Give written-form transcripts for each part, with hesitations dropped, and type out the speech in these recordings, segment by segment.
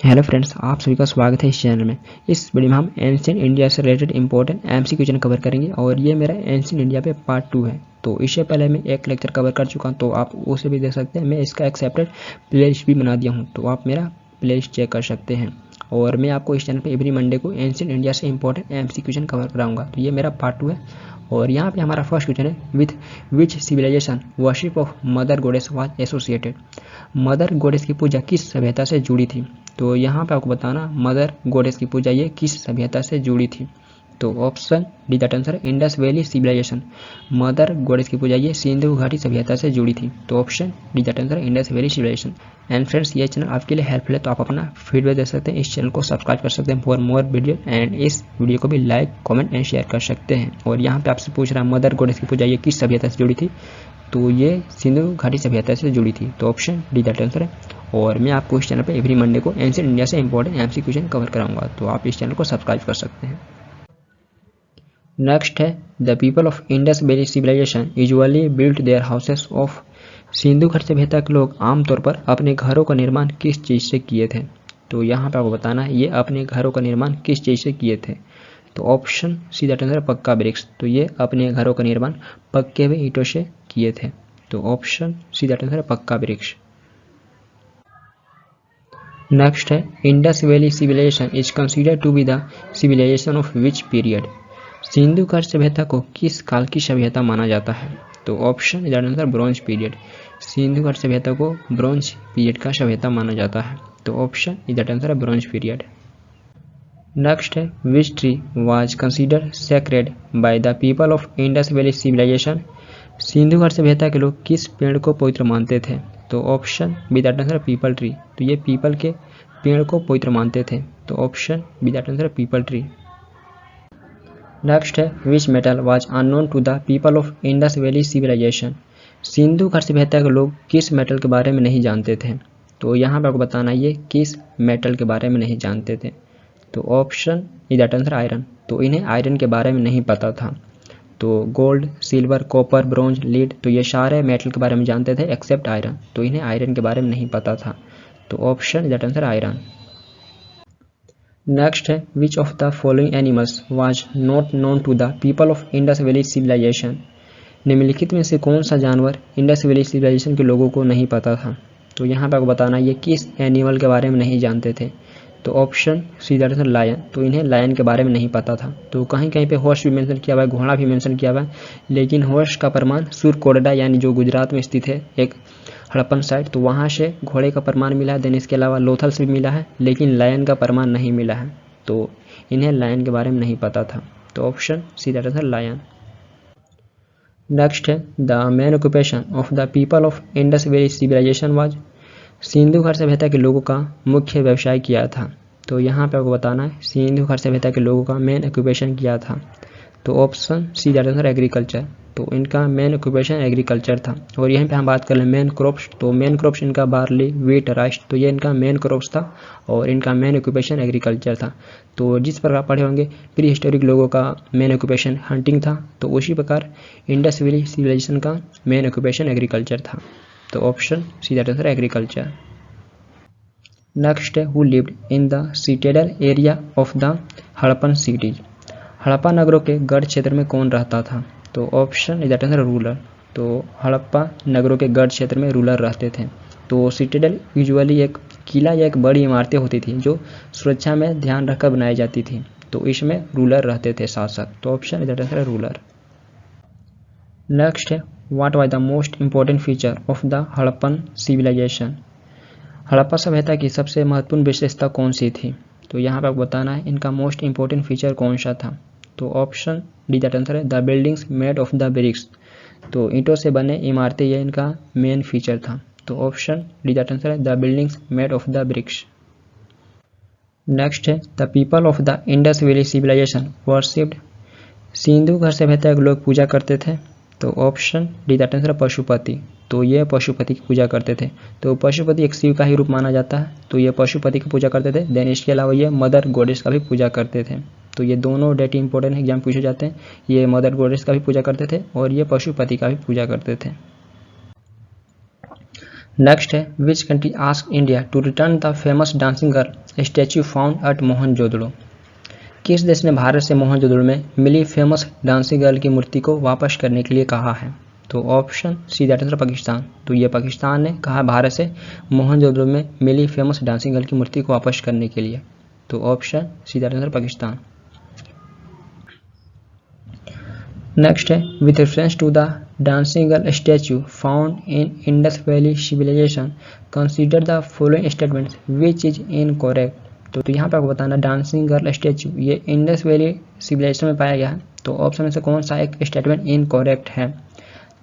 Hello friends, आप सभी का स्वागत है इस चैनल में। इस वीडियो में हम एंशिएंट इंडिया से related important MC question cover करेंगे और ये मेरा एंशिएंट इंडिया पे पार्ट 2 है। तो इससे पहले मैं एक लेक्चर कवर कर चुका हूँ, तो आप उसे भी देख सकते हैं। मैं इसका एक सेपरेट प्ले लिस्ट भी बना दिया हूँ, तो आप मेरा प्ले लिस्ट चेक कर सकते हैं। और मैं आपको इस चैनल पर एवरी मंडे को एंशिएंट इंडिया से इंपॉर्टेंट एमसी क्वेश्चन कवर कराऊंगा। तो ये मेरा पार्ट 2 है और यहाँ पे हमारा फर्स्ट क्वेश्चन है, with which civilisation worship of mother goddess was associated. Mother goddess की पूजा किस सभ्यता से जुड़ी थी? तो यहाँ पे आपको बताना मदर गॉडेस की पूजा ये किस सभ्यता से जुड़ी थी। तो option D that answer Indus valley civilisation. Mother goddess की पूजा ये सिंधु घाटी सभ्यता से जुड़ी थी। तो option D that answer Indus valley civilisation. And friends, ये चैनल आपके लिए हेल्पफुल है, तो आप अपना फीडबैक दे सकते हैं। इस चैनल को सब्सक्राइब कर सकते हैं फॉर मोर वीडियो, एंड इस वीडियो को भी लाइक कमेंट एंड शेयर कर सकते हैं। और यहाँ पे आपसे पूछ रहा है मदर गॉडेस की पूजा ये किस सभ्यता से जुड़ी थी? तो ये सिंधु घाटी सभ्यता से जुड़ी थी। तो ऑप्शन डी दैट आंसर है। और मैं आपको इस चैनल पे एवरी मंडे को एंशिएंट इंडिया से इंपॉर्टेंट एमसी क्वेश्चन कवर कराऊंगा, तो आप इस चैनल को सब्सक्राइब कर सकते हैं। नेक्स्ट है, the people of Indus valley civilisation usually built their houses of. Sindhu घाटी सभ्यता के लोग आमतौर पर अपने घरों का निर्माण किस चीज़ से किए थे? तो यहाँ पर आपको बताना है ये अपने घरों का निर्माण किस चीज़ से किए थे। तो ऑप्शन सी दैट आंसर पक्का वृक्ष। तो ये अपने घरों का निर्माण पक्के हुए ईंटों से किए थे। तो ऑप्शन सी दैट आंसर पक्का वृक्ष। नेक्स्ट है, Indus valley civilisation is considered to be the civilisation of which period. Sindhu घाटी सभ्यता को किस काल की सभ्यता माना जाता है? तो option that answer bronze period. Sindhu घाटी सभ्यता को ब्रॉन्ज पीरियड का सभ्यता माना जाता है। तो ऑप्शन दैट आंसर है ब्रॉन्ज पीरियड। नेक्स्ट है, which tree was considered sacred by the people of Indus valley civilisation. Sindhu घाटी सभ्यता के लोग किस पेड़ को पवित्र मानते थे? तो option B that answer peepal tree. तो ये पीपल के पेड़ को पवित्र मानते थे। तो option B that answer peepal tree. Next है, which metal was unknown to the people of Indus valley civilisation. Sindhu घाटी सभ्यता के लोग किस मेटल के बारे में नहीं जानते थे? तो यहाँ पर आपको बताना ये किस मेटल के बारे में नहीं जानते थे। तो option E that answer iron. तो इन्हें आयरन के बारे में नहीं पता था। तो gold, silver, copper, bronze, lead, तो ये सारे मेटल के बारे में जानते थे एक्सेप्ट आयरन। तो इन्हें आयरन के बारे में नहीं पता था। तो option that answer iron. Next है, which of the following animals was not known to the people of Indus valley civilisation. निम्नलिखित में से कौन सा जानवर इंडस वैली सिविलाइजेशन के लोगों को नहीं पता था? तो यहाँ पर आपको बताना ये किस एनिमल के बारे में नहीं जानते थे। तो option C that answer lion. तो इन्हें लायन के बारे में नहीं पता था। तो कहीं कहीं पे हॉर्स भी मेंशन किया हुआ है, घोड़ा भी मेंशन किया हुआ है, लेकिन हॉर्स का प्रमाण सुरकोटडा यानी जो गुजरात में स्थित है एक हड़प्पन साइट, तो वहाँ से घोड़े का प्रमाण मिला है। देन इसके अलावा लोथल से भी मिला है, लेकिन लायन का प्रमाण नहीं मिला है। तो इन्हें लायन के बारे में नहीं पता था। तो option C that answer lion. Next है, the main occupation of the people of Indus valley civilization was. Sindhu घाटी सभ्यता के लोगों का मुख्य व्यवसाय क्या था? तो यहाँ पे आपको बताना है सिंधु घाटी सभ्यता के लोगों का मेन ऑक्यूपेशन क्या था। तो option C that answer agriculture. तो इनका मेन ऑक्यूपेशन एग्रीकल्चर था। और यहीं पे हम बात कर लें मेन क्रॉप्स, तो मेन क्रॉप्स इनका बार्ली, व्हीट, राइस, तो ये इनका मेन क्रॉप्स था और इनका मेन ऑक्यूपेशन एग्रीकल्चर था। तो जिस प्रकार पढ़े होंगे प्री हिस्टोरिक लोगों का मेन ऑक्यूपेशन हंटिंग था, तो उसी प्रकार इंडस वैली सिविलाइजेशन का मेन ऑक्यूपेशन एग्रीकल्चर था। तो option C that answer agriculture. Next है, who lived in the citadel area of the Harappan cities. Harappa नगरों के गढ़ क्षेत्र में कौन रहता था? तो ऑप्शन दैट आंसर रूलर। तो हड़प्पा नगरों के गढ़ क्षेत्र में रूलर रहते थे। तो सिटेडल यूजुअली एक किला या एक बड़ी इमारतें होती थी जो सुरक्षा में ध्यान रखकर बनाई जाती थी। तो इसमें रूलर रहते थे शासक। तो option that answer ruler. Next है, what was the most important feature of the Harappan civilization. Harappa सभ्यता की सबसे महत्वपूर्ण विशेषता कौन सी थी? तो यहाँ पर आपको बताना है इनका मोस्ट इंपॉर्टेंट फीचर कौन सा था। तो ऑप्शन डी दैट आंसर है the buildings made of the bricks. तो ईंटों से बने इमारतें ये इनका मेन फीचर था। तो ऑप्शन डी दैट आंसर है the buildings made of the bricks. Next है, the people of the Indus valley civilization worshipped. Sindhu घाटी सभ्यता के लोग पूजा करते थे। तो option D that answer Pashupati. तो ये पशुपति की पूजा करते थे। तो पशुपति एक शिव का ही रूप माना जाता है, तो ये पशुपति की पूजा करते थे। देन इसके अलावा ये मदर गॉडेस का भी पूजा करते थे। तो ये दोनों डेट इंपॉर्टेंट एग्जाम पूछे जाते हैं। ये मदर गॉडेस का भी पूजा करते थे और ये पशुपति का भी पूजा करते थे। नेक्स्ट है, which country asked India to return the famous dancing girl statue found at Mohenjodaro. किस देश ने भारत से मोहनजोदड़ो में मिली फेमस डांसिंग गर्ल की मूर्ति को वापस करने के लिए कहा है? तो option C that answer Pakistan. तो ये पाकिस्तान ने कहा भारत से मोहनजोदड़ो में मिली फेमस डांसिंग गर्ल की मूर्ति को वापस करने के लिए। तो option C that answer Pakistan. Next है with reference to the dancing girl statue found in Indus valley civilization consider the following statements which is incorrect. तो यहाँ पे आपको बताना डांसिंग गर्ल स्टैच्यू ये इंडस वैली सिविलाइजेशन में पाया गया है। तो ऑप्शन में से कौन सा एक स्टेटमेंट इनकरेक्ट है?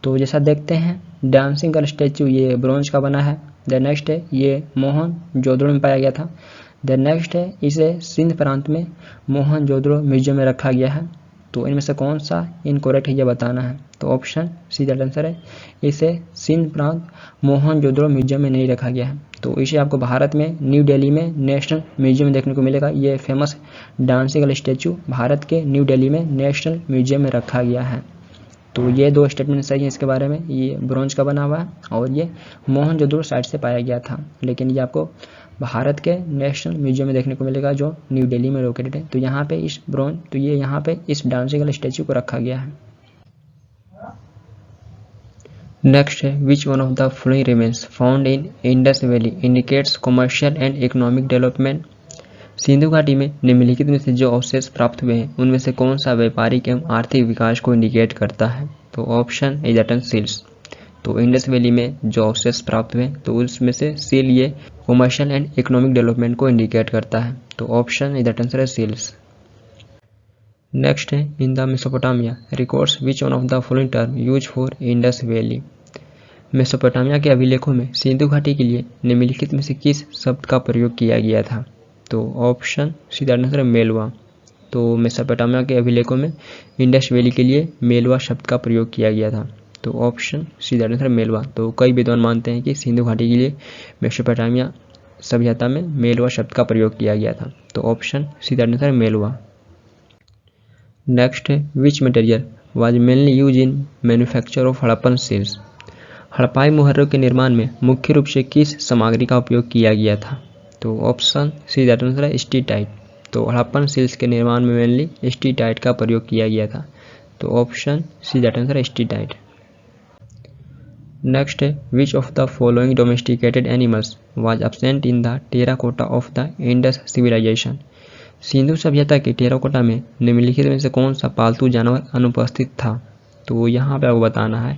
तो जैसा देखते हैं डांसिंग गर्ल स्टैच्यू ये ब्रोंज का बना है। द नेक्स्ट है ये मोहनजोदड़ो में पाया गया था। द नेक्स्ट है इसे सिंध प्रांत में मोहनजोदड़ो म्यूजियम में रखा गया है। तो इनमें से कौन सा इनकरेक्ट है ये बताना है। तो ऑप्शन सी दैट आंसर है इसे सिंध प्रांत मोहनजोदड़ो म्यूजियम में नहीं रखा गया है। तो इसे आपको भारत में न्यू दिल्ली में नेशनल म्यूजियम में देखने को मिलेगा। ये famous dancing girl statue Bharat के न्यू दिल्ली में नेशनल म्यूजियम में रखा गया है। तो ये दो स्टेटमेंट सही है इसके बारे में। ये ब्रोंज का बना हुआ है और ये मोहनजोदड़ो साइड से पाया गया था, लेकिन ये आपको भारत के नेशनल म्यूजियम में देखने को मिलेगा जो न्यू दिल्ली में लोकेटेड है। तो यहाँ पे इस ब्रोंज तो ये यहाँ पे इस डांसिंग गर्ल स्टैच्यू को रखा गया है। नेक्स्ट है which one of the following remains found in Indus valley indicates commercial and economic development. Sindhu घाटी में निम्नलिखित में से जो अवशेष प्राप्त हुए हैं उनमें से कौन सा व्यापारिक एवं आर्थिक विकास को इंडिकेट करता है? तो ऑप्शन इज दैट सील्स। तो इंडस वैली में जो अवशेष प्राप्त हुए तो उसमें से सील ये कमर्शियल एंड इकोनॉमिक डेवलपमेंट को इंडिकेट करता है। तो ऑप्शन इज दैट आंसर है सील्स। नेक्स्ट है in the Mesopotamia records which one of the following term use for Indus valley. Mesopotamia के अभिलेखों में सिंधु घाटी के लिए निम्नलिखित में से किस शब्द का प्रयोग किया गया था? तो ऑप्शन सी दैट आंसर है मेलवा। तो मेसोपोटामिया के अभिलेखों में इंडस वैली के लिए मेलवा शब्द का प्रयोग किया गया था। तो ऑप्शन सी दैट आंसर मेलवा। तो कई विद्वान मानते हैं कि सिंधु घाटी के लिए मेसोपोटामिया सभ्यता में मेलवा शब्द का प्रयोग किया गया था। तो option C that answer Malwa. Next है which material was mainly use in manufacture of Harappan seals. हड़प्पाई मुहर्रों के निर्माण में मुख्य रूप से किस सामग्री का उपयोग किया गया था? तो ऑप्शन सी दैट आंसर है स्टीटाइट। तो हड़प्पन सील्स के निर्माण में मेनली स्टीटाइट का प्रयोग किया गया था। तो ऑप्शन सी दैट आंसर है स्टीटाइट। नेक्स्ट है which of the following domesticated animals was absent in the terracotta of the Indus civilisation. Sindhu सभ्यता के टेराकोटा में निम्नलिखित में से कौन सा पालतू जानवर अनुपस्थित था? तो यहाँ पे आपको बताना है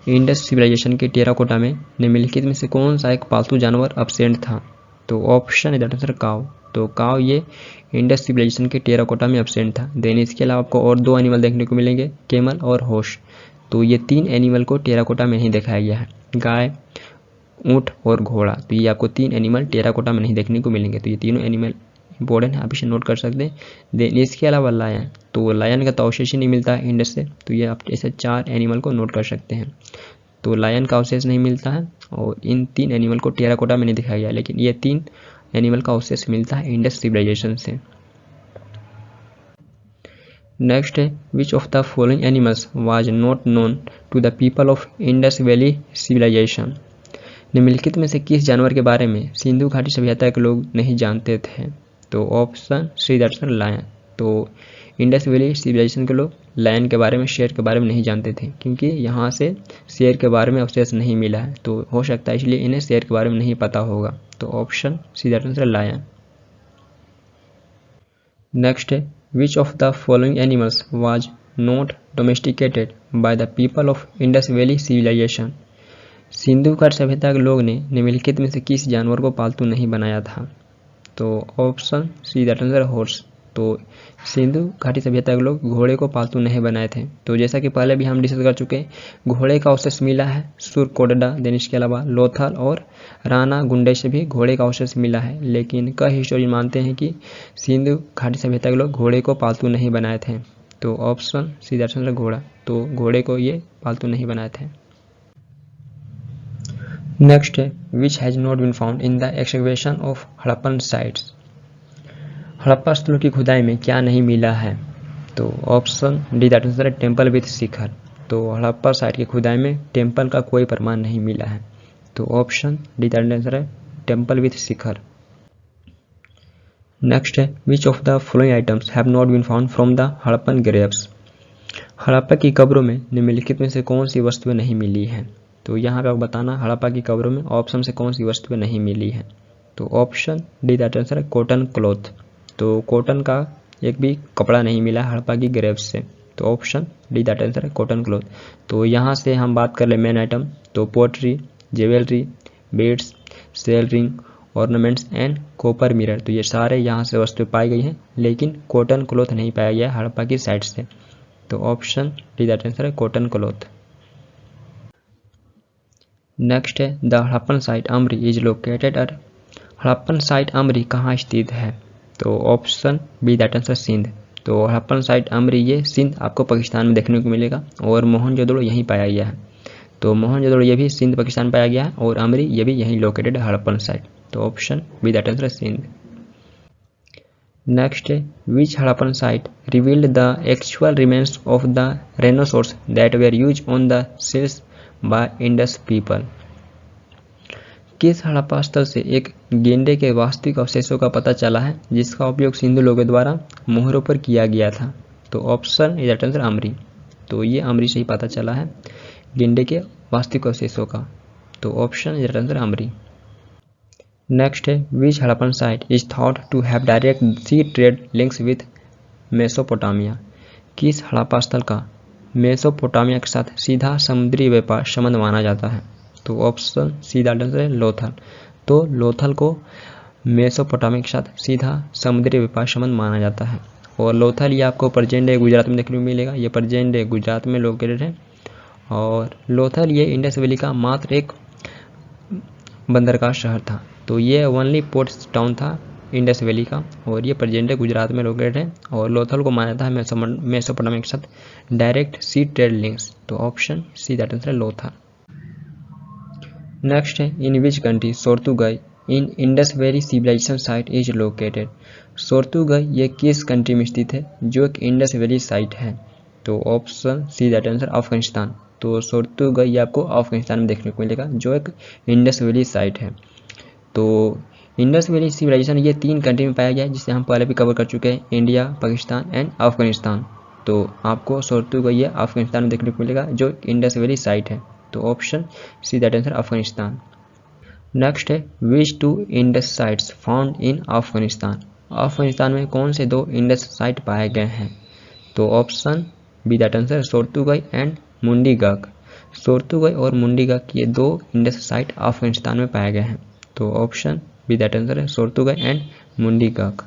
इंडस सिविलाइजेशन के टेराकोटा में निम्नलिखित में से कौन सा एक पालतू जानवर एब्सेंट था? तो ऑप्शन इज दैट आंसर काव। तो काव ये इंडस सिविलाइजेशन के टेराकोटा में एब्सेंट था। देन इसके अलावा आपको और दो एनिमल देखने को मिलेंगे केमल और हॉर्स। तो ये तीन एनिमल को टेराकोटा में नहीं दिखाया गया है, गाय, ऊँट और घोड़ा। तो ये आपको तीन एनिमल टेराकोटा में नहीं देखने को मिलेंगे। तो ये तीनों एनिमल इंपॉर्टेंट है, आप इसे नोट कर सकते हैं। देन इसके अलावा लायन, तो लायन का तो अवशेष ही नहीं मिलता है इंडस से। तो ये आप ऐसे चार एनिमल को नोट कर सकते हैं। तो लायन का अवशेष नहीं मिलता है और इन तीन एनिमल को टेराकोटा में नहीं दिखाया गया, लेकिन ये तीन एनिमल का अवशेष मिलता है इंडस सिविलाइजेशन से। नेक्स्ट है which of the following animals was not known to the people of Indus valley civilisation. निम्नलिखित में से किस जानवर के बारे में सिंधु घाटी सभ्यता के लोग नहीं जानते थे? तो option C that answer lion. तो इंडस वैली सिविलाइजेशन के लोग लायन के बारे में, शेर के बारे में नहीं जानते थे, क्योंकि यहाँ से शेर के बारे में अवशेष नहीं मिला है। तो हो सकता है इसलिए इन्हें शेर के बारे में नहीं पता होगा। तो option C that answer lion. Next है which of the following animals was not domesticated by the people of Indus valley civilisation. Sindhu घाटी सभ्यता के लोग ने निम्नलिखित में से किस जानवर को पालतू नहीं बनाया था? तो option C that answer horse. तो सिंधु घाटी सभ्यता के लोग घोड़े को पालतू नहीं बनाए थे। तो जैसा कि पहले भी हम डिस्कस कर चुके हैं, घोड़े का अवशेष मिला है सुरकोटडा, देन इसके अलावा लोथल और राणा गुंडे से भी घोड़े का अवशेष मिला है। लेकिन कई हिस्टोरियन मानते हैं कि सिंधु घाटी सभ्यता के लोग घोड़े को पालतू नहीं बनाए थे। तो ऑप्शन सी दैट आंसर घोड़ा। तो घोड़े को ये पालतू नहीं बनाए थे। नेक्स्ट है which has not been found in the excavation of Harappan sites. Harappa स्थलों की खुदाई में क्या नहीं मिला है? तो ऑप्शन डी दैट आंसर है टेम्पल विथ शिखर। तो हड़प्पा साइट की खुदाई में टेम्पल का कोई प्रमाण नहीं मिला है। तो ऑप्शन डी दैट आंसर है टेम्पल विथ शिखर। नेक्स्ट है which of the following items have not been found from the Harappan graves. Harappa की कब्रों में निम्नलिखित में से कौन सी वस्तुएं नहीं मिली हैं। तो यहाँ पे आपको बताना हड़प्पा की कब्रों में ऑप्शन से कौन सी वस्तुएं नहीं मिली हैं। तो ऑप्शन डी दैट आंसर है कॉटन क्लॉथ। तो कॉटन का एक भी कपड़ा नहीं मिला हड़प्पा की ग्रेव्स से। तो ऑप्शन डी दैट आंसर है कॉटन क्लॉथ। तो यहाँ से हम बात कर ले मेन आइटम, तो pottery, jewellery, beads, shell ring, ornaments and copper mirror. तो ये सारे यहाँ से वस्तु पाई गई हैं, लेकिन कॉटन क्लॉथ नहीं पाया गया हड़प्पा की साइड से। तो ऑप्शन डी दैट आंसर है कॉटन क्लॉथ। नेक्स्ट है the Harappan site Amri is located at. Harappan site Amri कहाँ स्थित है। तो option B that answer Sindh. तो हड़प्पन साइट अमरी ये सिंध आपको पाकिस्तान में देखने को मिलेगा और मोहनजोदड़ो यहीं पाया गया है। तो मोहनजोदड़ो ये भी सिंध पाकिस्तान पाया गया है और अमरी ये भी यहीं लोकेटेड है हड़प्पन साइट। तो option B that answer Sindh. Next है which Harappan site revealed the actual remains of the rhinoceros that were use on the seals by Indus people. किस हड़प्पा स्थल से एक गेंडे के वास्तविक अवशेषों का पता चला है जिसका उपयोग सिंधु लोगों द्वारा मोहरों पर किया गया था। तो ऑप्शन इज दैट आंसर अमरी। तो ये अमरी से ही पता चला है गेंडे के वास्तविक अवशेषों का। तो option is that answer Amri. Next है which Harappan site is thought to have direct sea trade links with Mesopotamia. किस हड़प्पा स्थल का मेसोपोटामिया के साथ सीधा समुद्री व्यापार संबंध माना जाता है। तो ऑप्शन सी दैट आंसर है लोथल। तो लोथल को मेसोपोटामिया के साथ सीधा समुद्री व्यापार संबंध माना जाता है और लोथल ये आपको प्रेजेंट डे गुजरात में देखने को मिलेगा। ये प्रेजेंट डे गुजरात में लोकेटेड है और लोथल ये इंडस वैली का मात्र एक बंदरगाह शहर था। तो ये ओनली पोर्ट टाउन था इंडस वैली का और ये प्रेजेंट डे गुजरात में लोकेटेड है और लोथल को माना था मेसोपोटामिया के साथ डायरेक्ट सी ट्रेड लिंक्स। तो ऑप्शन सी दैट आंसर है लोथल। नेक्स्ट है in which country Shortugai in Indus valley civilization site is located. Shortugai ये किस कंट्री में स्थित है जो एक इंडस वैली साइट है। तो option C that answer Afghanistan. तो सोर्तुगाई आपको अफगानिस्तान में देखने को मिलेगा जो एक इंडस वैली साइट है। तो इंडस वैली सिविलाइजेशन ये 3 कंट्री में पाया गया है जिसे हम पहले भी कवर कर चुके हैं, इंडिया, पाकिस्तान एंड अफगानिस्तान। तो आपको सोर्तुगाई अफगानिस्तान में देखने को मिलेगा जो इंडस वैली साइट है। तो option C that answer Afghanistan. Next है विच 2 Indus sites found in Afghanistan. Afghanistan में कौन से 2 इंडस साइट पाए गए हैं। तो option B that answer Shortugai and Mundigak. Shortugai और मुंडीगक ये 2 इंडस साइट अफगानिस्तान में पाए गए हैं। तो ऑप्शन बी दैट आंसर है सोर्तुगाई एंड मुंडीगक।